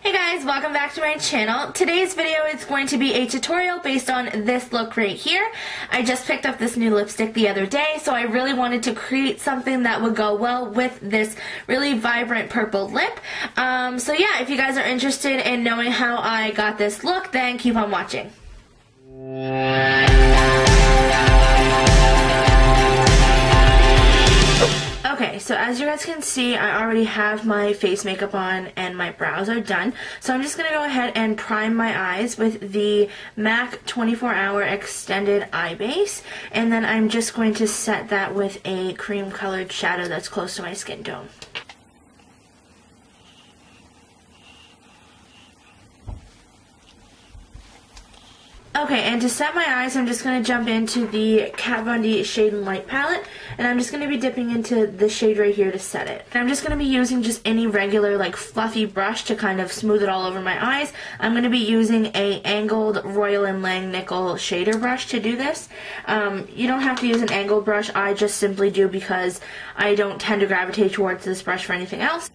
Hey guys, welcome back to my channel. Today's video is going to be a tutorial based on this look right here. I just picked up this new lipstick the other day, so I really wanted to create something that would go well with this really vibrant purple lip. So yeah, if you guys are interested in knowing how I got this look, then keep on watching. Okay, so as you guys can see, I already have my face makeup on and my brows are done. So I'm just going to go ahead and prime my eyes with the MAC 24-Hour Extended Eye Base. And then I'm just going to set that with a cream colored shadow that's close to my skin tone. Okay, and to set my eyes, I'm just going to jump into the Kat Von D Shade and Light palette, and I'm just going to be dipping into the shade right here to set it. And I'm just going to be using just any regular, like, fluffy brush to kind of smooth it all over my eyes. I'm going to be using a angled Royal & Lang Nickel shader brush to do this. You don't have to use an angled brush. I just simply do because I don't tend to gravitate towards this brush for anything else.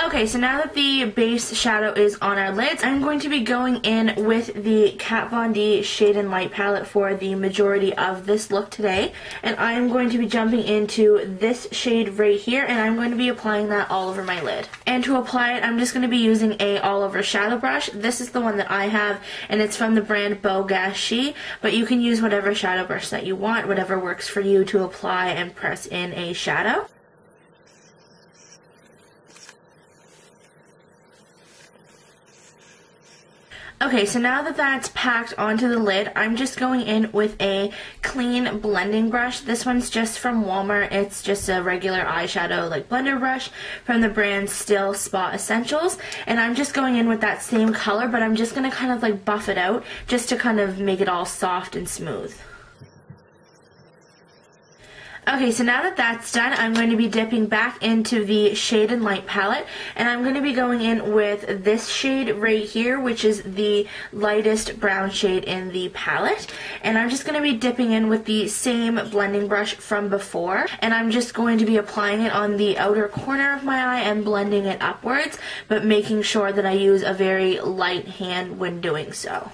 Okay, so now that the base shadow is on our lids, I'm going to be going in with the Kat Von D Shade and Light palette for the majority of this look today. And I'm going to be jumping into this shade right here, and I'm going to be applying that all over my lid. And to apply it, I'm just going to be using a all-over shadow brush. This is the one that I have, and it's from the brand Beau Gachy, but you can use whatever shadow brush that you want, whatever works for you to apply and press in a shadow. Okay, so now that that's packed onto the lid, I'm just going in with a clean blending brush. This one's just from Walmart. It's just a regular eyeshadow like blender brush from the brand Still Spot Essentials. And I'm just going in with that same color, but I'm just going to kind of like buff it out just to kind of make it all soft and smooth. Okay, so now that that's done, I'm going to be dipping back into the Shade and Light palette, and I'm going to be going in with this shade right here, which is the lightest brown shade in the palette. And I'm just going to be dipping in with the same blending brush from before, and I'm just going to be applying it on the outer corner of my eye and blending it upwards, but making sure that I use a very light hand when doing so.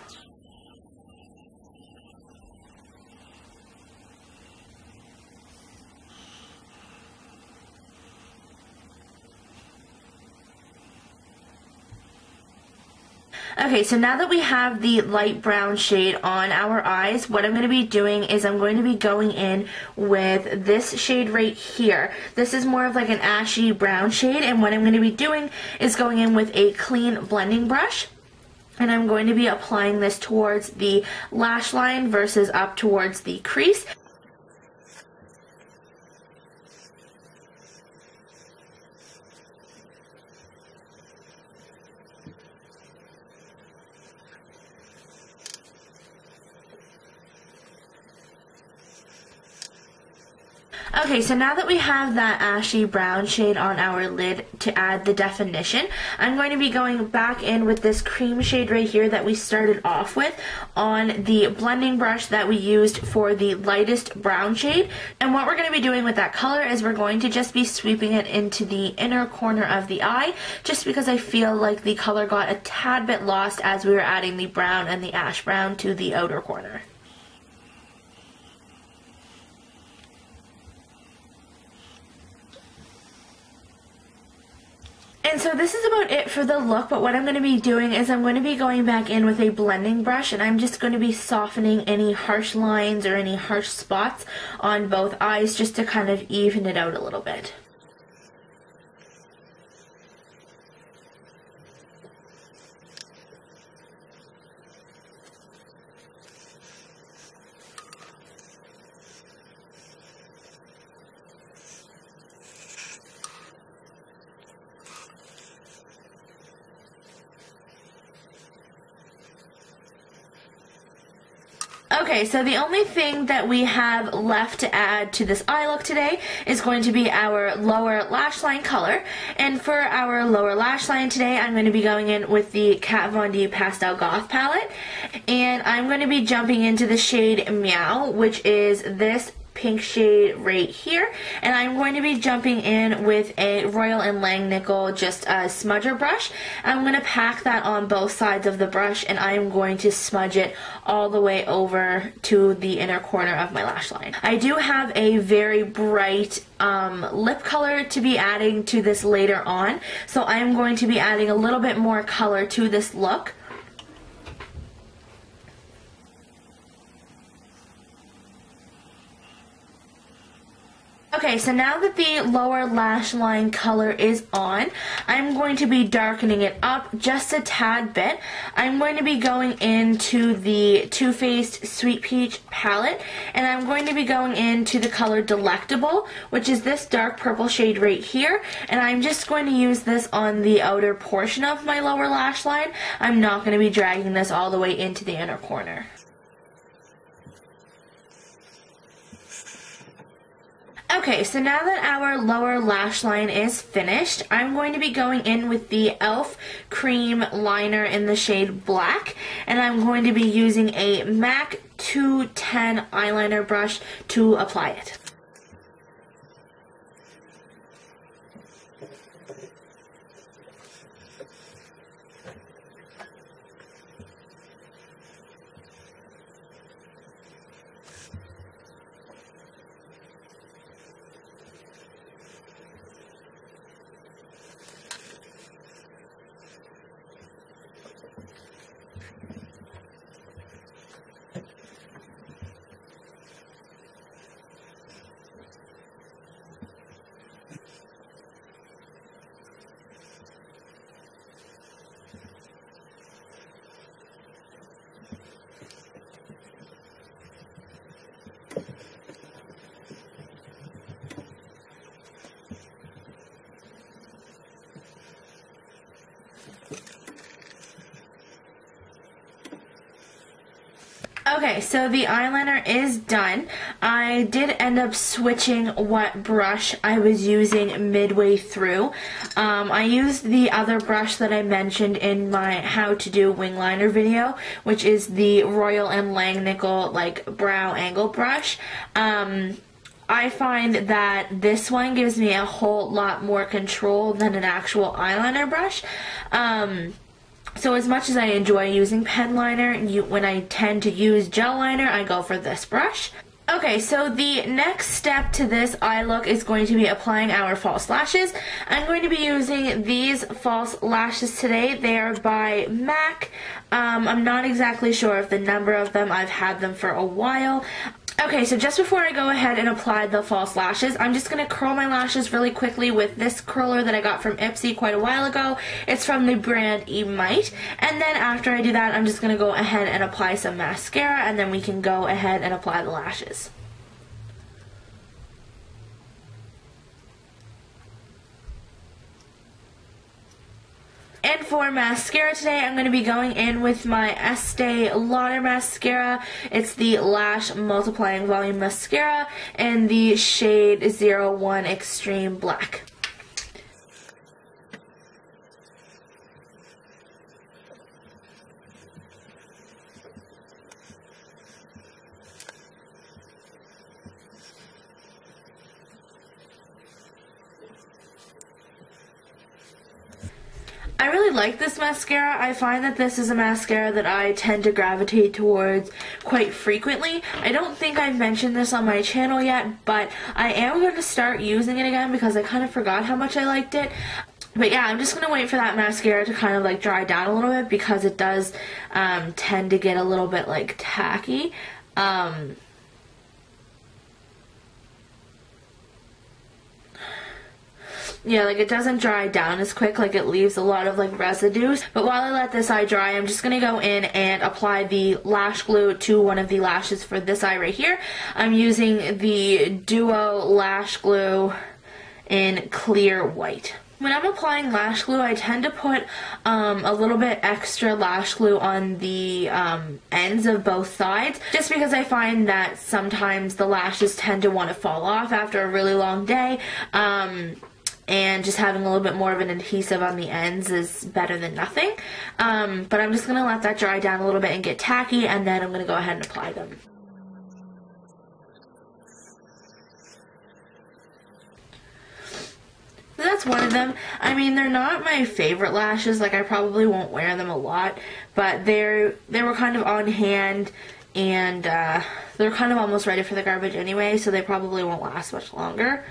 Okay, so now that we have the light brown shade on our eyes, what I'm going to be doing is I'm going to be going in with this shade right here. This is more of like an ashy brown shade, and what I'm going to be doing is going in with a clean blending brush. And I'm going to be applying this towards the lash line versus up towards the crease. Okay, so now that we have that ashy brown shade on our lid to add the definition, I'm going to be going back in with this cream shade right here that we started off with on the blending brush that we used for the lightest brown shade. And what we're going to be doing with that color is we're going to just be sweeping it into the inner corner of the eye, just because I feel like the color got a tad bit lost as we were adding the brown and the ash brown to the outer corner. And so this is about it for the look, but what I'm going to be doing is I'm going to be going back in with a blending brush, and I'm just going to be softening any harsh lines or any harsh spots on both eyes just to kind of even it out a little bit. Okay, so the only thing that we have left to add to this eye look today is going to be our lower lash line color. And for our lower lash line today, I'm going to be going in with the Kat Von D Pastel Goth palette. And I'm going to be jumping into the shade Meow, which is this pink shade right here, and I'm going to be jumping in with a Royal & Langnickel just a smudger brush. I'm going to pack that on both sides of the brush, and I'm going to smudge it all the way over to the inner corner of my lash line. I do have a very bright lip color to be adding to this later on, so I'm going to be adding a little bit more color to this look. Okay, so now that the lower lash line color is on, I'm going to be darkening it up just a tad bit. I'm going to be going into the Too Faced Sweet Peach palette, and I'm going to be going into the color Delectable, which is this dark purple shade right here, and I'm just going to use this on the outer portion of my lower lash line. I'm not going to be dragging this all the way into the inner corner. Okay, so now that our lower lash line is finished, I'm going to be going in with the e.l.f. cream liner in the shade Black, and I'm going to be using a MAC 210 eyeliner brush to apply it. Okay, so the eyeliner is done. I did end up switching what brush I was using midway through. I used the other brush that I mentioned in my how to do wing liner video, which is the Royal & Langnickel like brow angle brush. I find that this one gives me a whole lot more control than an actual eyeliner brush. So as much as I enjoy using pen liner, when I tend to use gel liner, I go for this brush. Okay, so the next step to this eye look is going to be applying our false lashes. I'm going to be using these false lashes today. They are by MAC. I'm not exactly sure of the number of them. I've had them for a while. Okay, so just before I go ahead and apply the false lashes, I'm just going to curl my lashes really quickly with this curler that I got from Ipsy quite a while ago. It's from the brand Emite. And then after I do that, I'm just going to go ahead and apply some mascara, and then we can go ahead and apply the lashes. And for mascara today, I'm going to be going in with my Estee Lauder mascara. It's the Lash Multiplying Volume Mascara in the shade 01 Extreme Black. I really like this mascara. I find that this is a mascara that I tend to gravitate towards quite frequently. I don't think I've mentioned this on my channel yet, but I am going to start using it again because I kind of forgot how much I liked it. But yeah, I'm just going to wait for that mascara to kind of like dry down a little bit because it does tend to get a little bit like tacky. Yeah, like it doesn't dry down as quick, like it leaves a lot of like residues. But while I let this eye dry, I'm just going to go in and apply the lash glue to one of the lashes for this eye right here. I'm using the Duo Lash Glue in Clear White. When I'm applying lash glue, I tend to put a little bit extra lash glue on the ends of both sides, just because I find that sometimes the lashes tend to want to fall off after a really long day. And just having a little bit more of an adhesive on the ends is better than nothing. But I'm just going to let that dry down a little bit and get tacky, and then I'm going to go ahead and apply them. So that's one of them. I mean, they're not my favorite lashes. Like, I probably won't wear them a lot, but they were kind of on hand, and they're kind of almost ready for the garbage anyway, so they probably won't last much longer.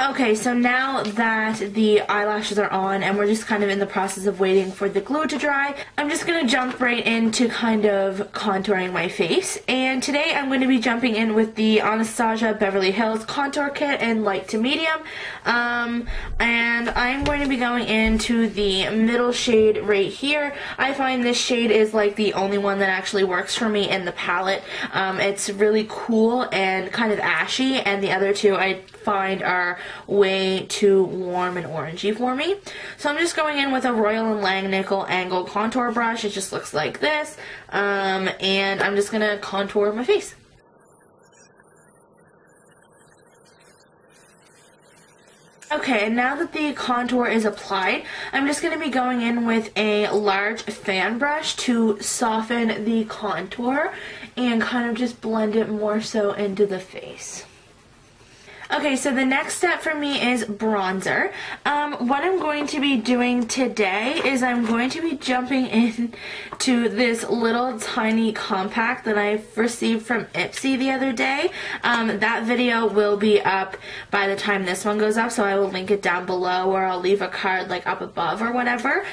Okay, so now that the eyelashes are on and we're just kind of in the process of waiting for the glue to dry, I'm just going to jump right into kind of contouring my face. And today I'm going to be jumping in with the Anastasia Beverly Hills Contour Kit in light to medium. And I'm going to be going into the middle shade right here. I find this shade is like the only one that actually works for me in the palette. It's really cool and kind of ashy, and the other two I find are way too warm and orangey for me. So I'm just going in with a Royal & Langnickel angle contour brush. It just looks like this, and I'm just gonna contour my face. Okay, and now that the contour is applied, I'm just going to be going in with a large fan brush to soften the contour and kind of just blend it more so into the face. Okay, so the next step for me is bronzer. What I'm going to be doing today is I'm going to be jumping into this little tiny compact that I received from Ipsy the other day. That video will be up by the time this one goes up, so I will link it down below, or I'll leave a card like up above or whatever.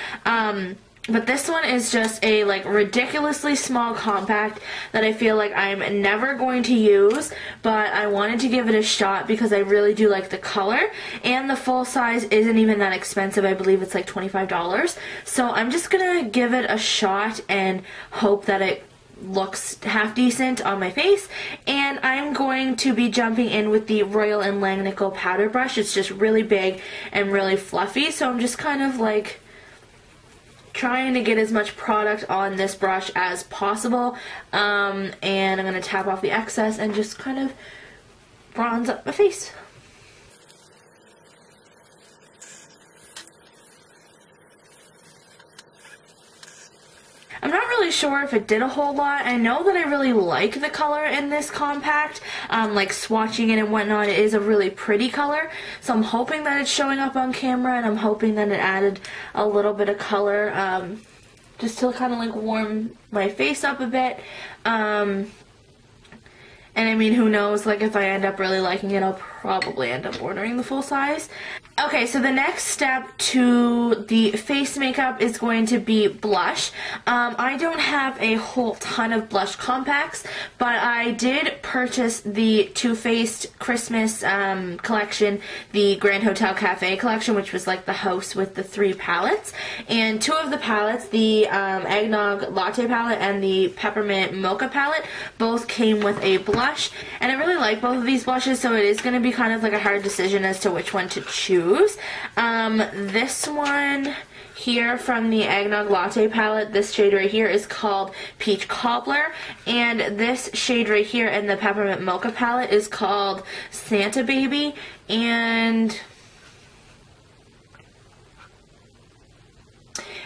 But this one is just a like ridiculously small compact that I feel like I'm never going to use, but I wanted to give it a shot because I really do like the color, and the full size isn't even that expensive. I believe it's like $25. So I'm just gonna give it a shot and hope that it looks half decent on my face. And I'm going to be jumping in with the Royal & Langnickel powder brush. It's just really big and really fluffy, so I'm just kind of like trying to get as much product on this brush as possible, and I'm going to tap off the excess and just kind of bronze up my face. I'm not really sure if it did a whole lot. I know that I really like the color in this compact. Like swatching it and whatnot, it is a really pretty color. So I'm hoping that it's showing up on camera, and I'm hoping that it added a little bit of color just to kind of like warm my face up a bit. And I mean, who knows, like if I end up really liking it, I'll probably end up ordering the full size. Okay, so the next step to the face makeup is going to be blush. I don't have a whole ton of blush compacts, but I did purchase the Too Faced Christmas collection, the Grand Hotel Cafe collection, which was like the house with the 3 palettes. And 2 of the palettes, the Eggnog Latte palette and the Peppermint Mocha palette, both came with a blush. And I really like both of these blushes, so it is going to be kind of like a hard decision as to which one to choose. This one here from the Eggnog Latte palette, this shade right here is called Peach Cobbler, and this shade right here in the Peppermint Mocha palette is called Santa Baby. And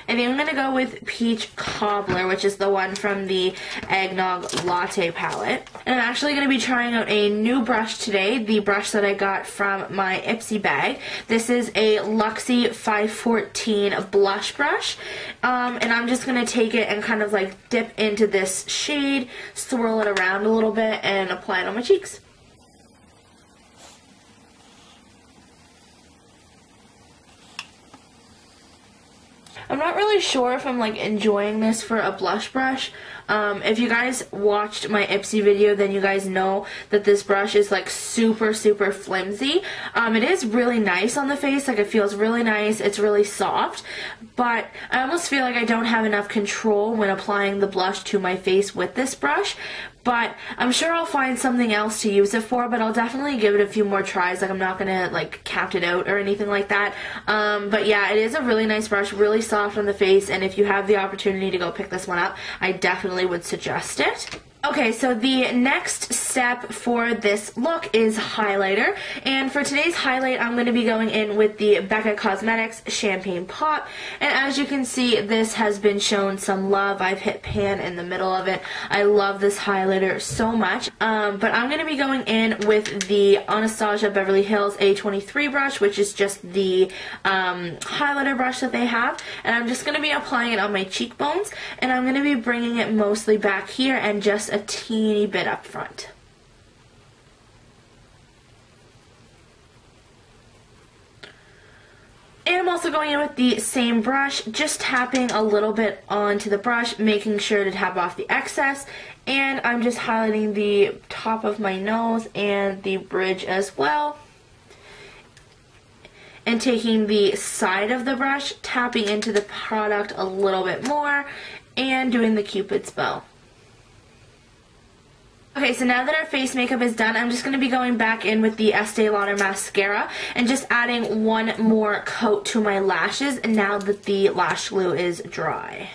I think I'm going to go with Peach Cobbler, which is the one from the Eggnog Latte palette. And I'm actually going to be trying out a new brush today, the brush that I got from my Ipsy bag. This is a Luxie 514 blush brush. And I'm just going to take it and kind of like dip into this shade, swirl it around a little bit, and apply it on my cheeks. I'm not really sure if I'm like enjoying this for a blush brush. If you guys watched my Ipsy video, then you guys know that this brush is like super flimsy. It is really nice on the face, like it feels really nice, it's really soft, but I almost feel like I don't have enough control when applying the blush to my face with this brush. But I'm sure I'll find something else to use it for, but I'll definitely give it a few more tries. Like, I'm not gonna like count it out or anything like that. But yeah, it is a really nice brush, really soft on the face, and if you have the opportunity to go pick this one up, I definitely would suggest it. Okay, so the next step for this look is highlighter, and for today's highlight I'm going to be going in with the Becca Cosmetics Champagne Pop, and as you can see, this has been shown some love. I've hit pan in the middle of it. I love this highlighter so much, but I'm going to be going in with the Anastasia Beverly Hills A23 brush, which is just the highlighter brush that they have, and I'm just going to be applying it on my cheekbones, and I'm going to be bringing it mostly back here and just a teeny bit up front. And I'm also going in with the same brush, just tapping a little bit onto the brush, making sure to tap off the excess, and I'm just highlighting the top of my nose and the bridge as well. And taking the side of the brush, tapping into the product a little bit more, and doing the Cupid's bow. Okay, so now that our face makeup is done, I'm just going to be going back in with the Estee Lauder mascara and just adding one more coat to my lashes now that the lash glue is dry.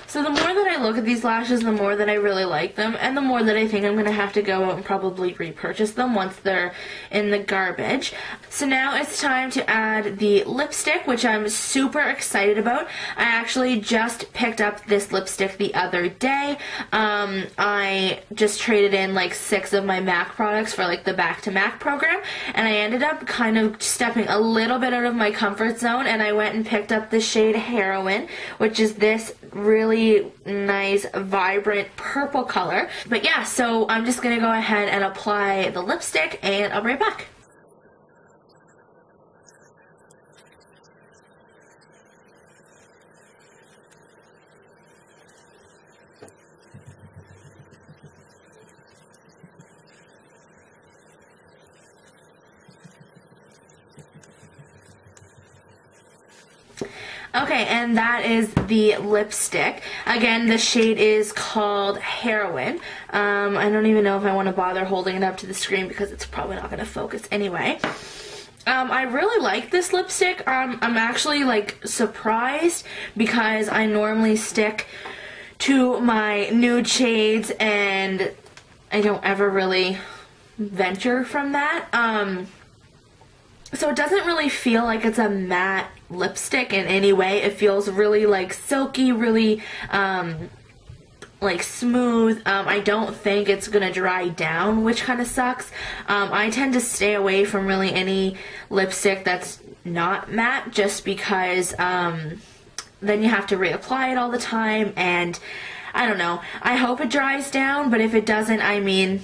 So the more that I look at these lashes, the more that I really like them, and the more that I think I'm going to have to go out and probably repurchase them once they're in the garbage. So now it's time to add the lipstick, which I'm super excited about. I actually just picked up this lipstick the other day. I just traded in like 6 of my MAC products for like the Back to MAC program, and I ended up kind of stepping a little bit out of my comfort zone, and I went and picked up the shade Heroin, which is this really nice vibrant purple color. But yeah, so I'm just gonna go ahead and apply the lipstick, and I'll be right back. Okay, and that is the lipstick. Again, the shade is called Heroin. I don't even know if I want to bother holding it up to the screen because it's probably not going to focus anyway. I really like this lipstick. I'm actually like surprised because I normally stick to my nude shades and I don't ever really venture from that. So it doesn't really feel like it's a matte lipstick in any way. It feels really like silky, really like smooth. I don't think it's gonna dry down, which kind of sucks. I tend to stay away from really any lipstick that's not matte just because then you have to reapply it all the time, and I don't know. I hope it dries down, but if it doesn't, I mean,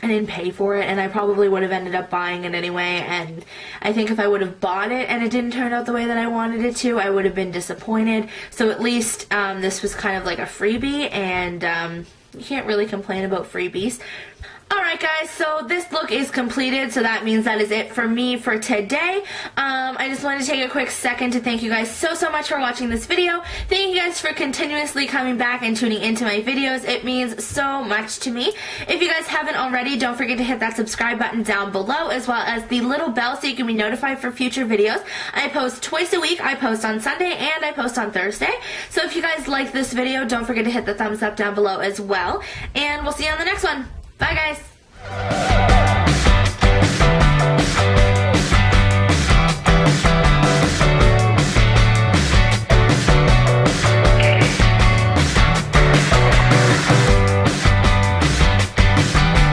I didn't pay for it, and I probably would have ended up buying it anyway, and I think if I would have bought it and it didn't turn out the way that I wanted it to, I would have been disappointed. So at least this was kind of like a freebie, and you can't really complain about freebies. Alright guys, so this look is completed, so that means that is it for me for today. I just wanted to take a quick second to thank you guys so much for watching this video. Thank you guys for continuously coming back and tuning into my videos. It means so much to me. If you guys haven't already, don't forget to hit that subscribe button down below, as well as the little bell so you can be notified for future videos. I post twice a week. I post on Sunday and I post on Thursday. So if you guys like this video, don't forget to hit the thumbs up down below as well. And we'll see you on the next one. Bye guys!